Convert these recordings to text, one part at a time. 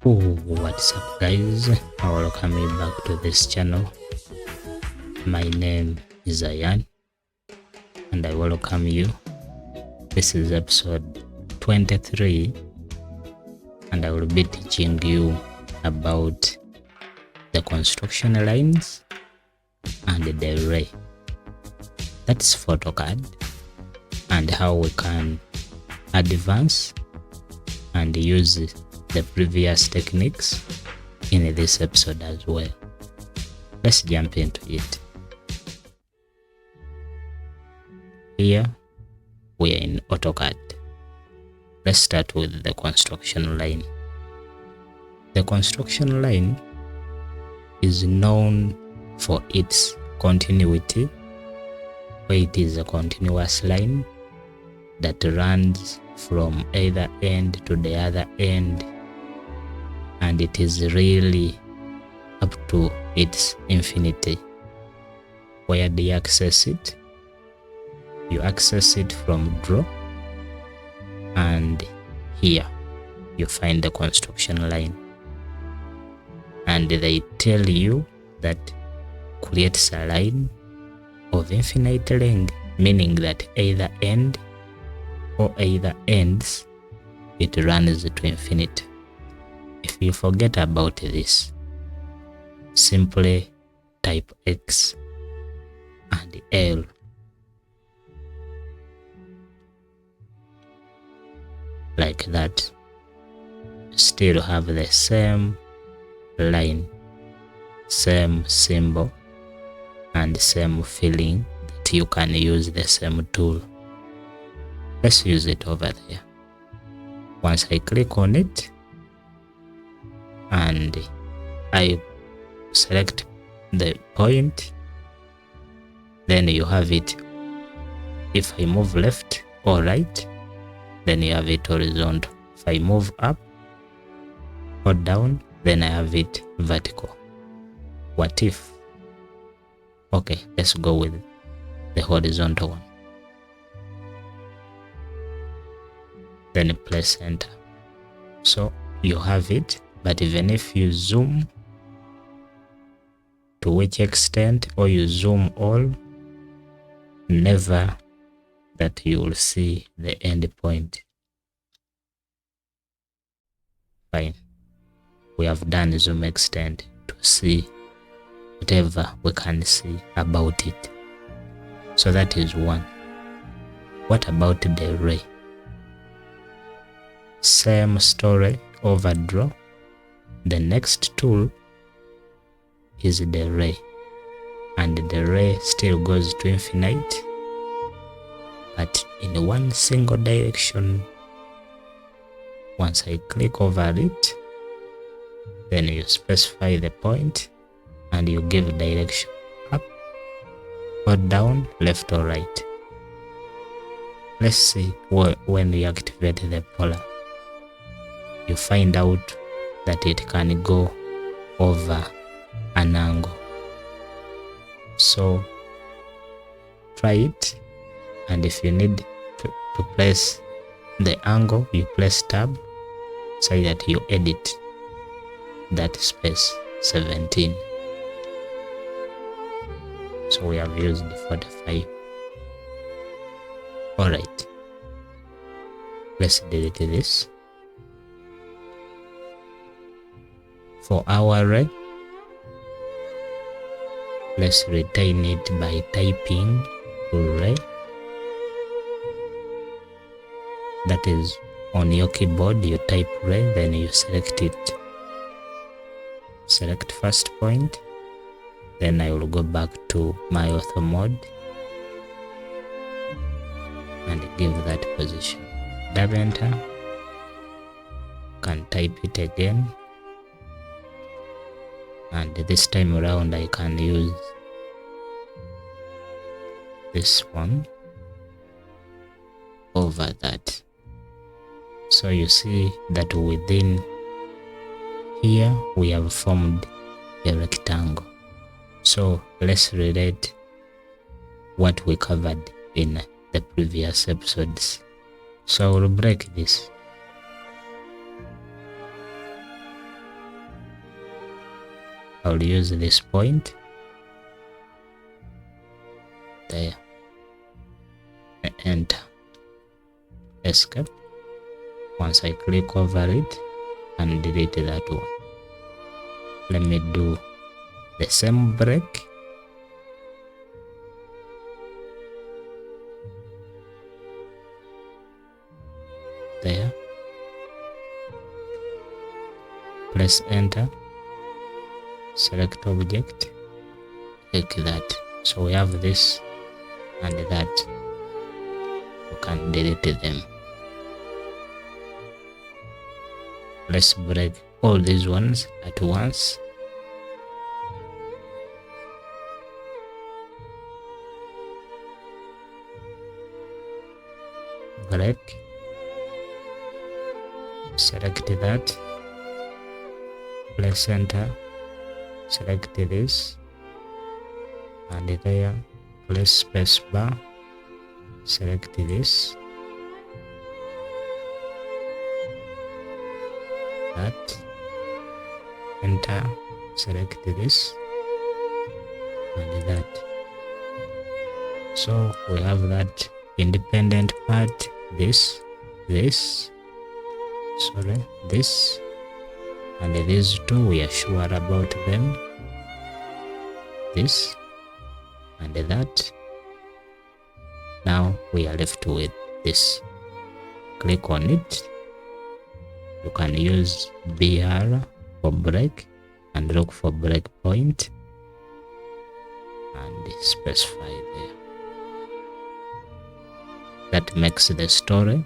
What's up guys, I welcome you back to this channel. My name is Ian and I welcome you. This is episode 23 and I will be teaching you about the construction lines and the array. That's Autocad and how we can advance and use the previous techniques in this episode as well. Let's jump into it. Here we are in Autocad. Let's start with the construction line. The construction line is known for its continuity, where it is a continuous line that runs from either end to the other end, and it is really up to its infinity. Where do you access it? You access it from draw, and here you find the construction line, and they tell you that creates a line of infinite length, meaning that either end or either ends it runs to infinity. If you forget about this, simply type X and L. Like that, still have the same line, same symbol and same feeling that you can use the same tool. Let's use it over there. Once I click on it and I select the point, then you have it. If I move left or right, then you have it horizontal. If I move up or down, then I have it vertical. What if? Okay, let's go with the horizontal one. Then press enter. So you have it, but even if you zoom to which extent or you zoom all, never that you will see the end point. Fine. We have done zoom extent to see whatever we can see about it. So that is one. What about the array? Same story over draw. The next tool is the array, and the array still goes to infinite, but in one single direction. Once I click over it, then you specify the point and you give direction up or down, left or right. Let's see when you activate the polar, you find out that it can go over an angle. So try it, and if you need to place the angle, you press tab so that you edit that space 17. So we have used 45. Alright, let's delete this. For our array, let's retain it by typing array. That is, on your keyboard you type array, then you select it. Select first point, then I will go back to my author mode and give that position. Double enter, can type it again, and this time around I can use this one over that. So you see that within here we have formed a rectangle. So let's relate what we covered in the previous episodes. So I will break this. I'll use this point there, enter, escape. Once I click over it and delete that one. Let me do the same break. There. Press enter. Select object. Click that. So we have this and that. We can delete them. Let's break all these ones at once. Break. Select that. Press enter. Select this. And there. Press space bar. Select this. That, enter, select this and that. So we have that independent part, this, and these two we are sure about them, this and that. Now we are left with this. Click on it. You can use BR for break and look for break point and specify there. That makes the story.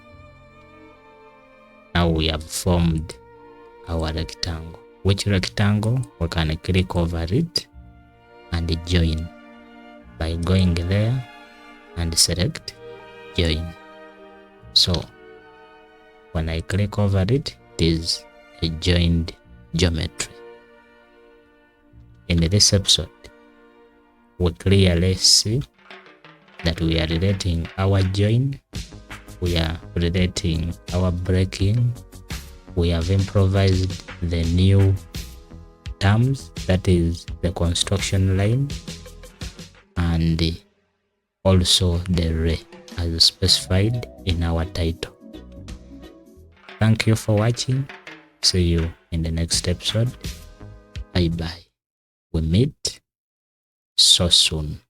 Now we have formed our rectangle. Which rectangle? We can click over it and join by going there and select join. So when I click over it, it is a joined geometry. In this episode, we clearly see that we are relating our join, we are relating our breaking, we have improvised the new terms, that is the construction line, and also the ray as specified in our title. Thank you for watching. See you in the next episode. Bye bye. We meet so soon.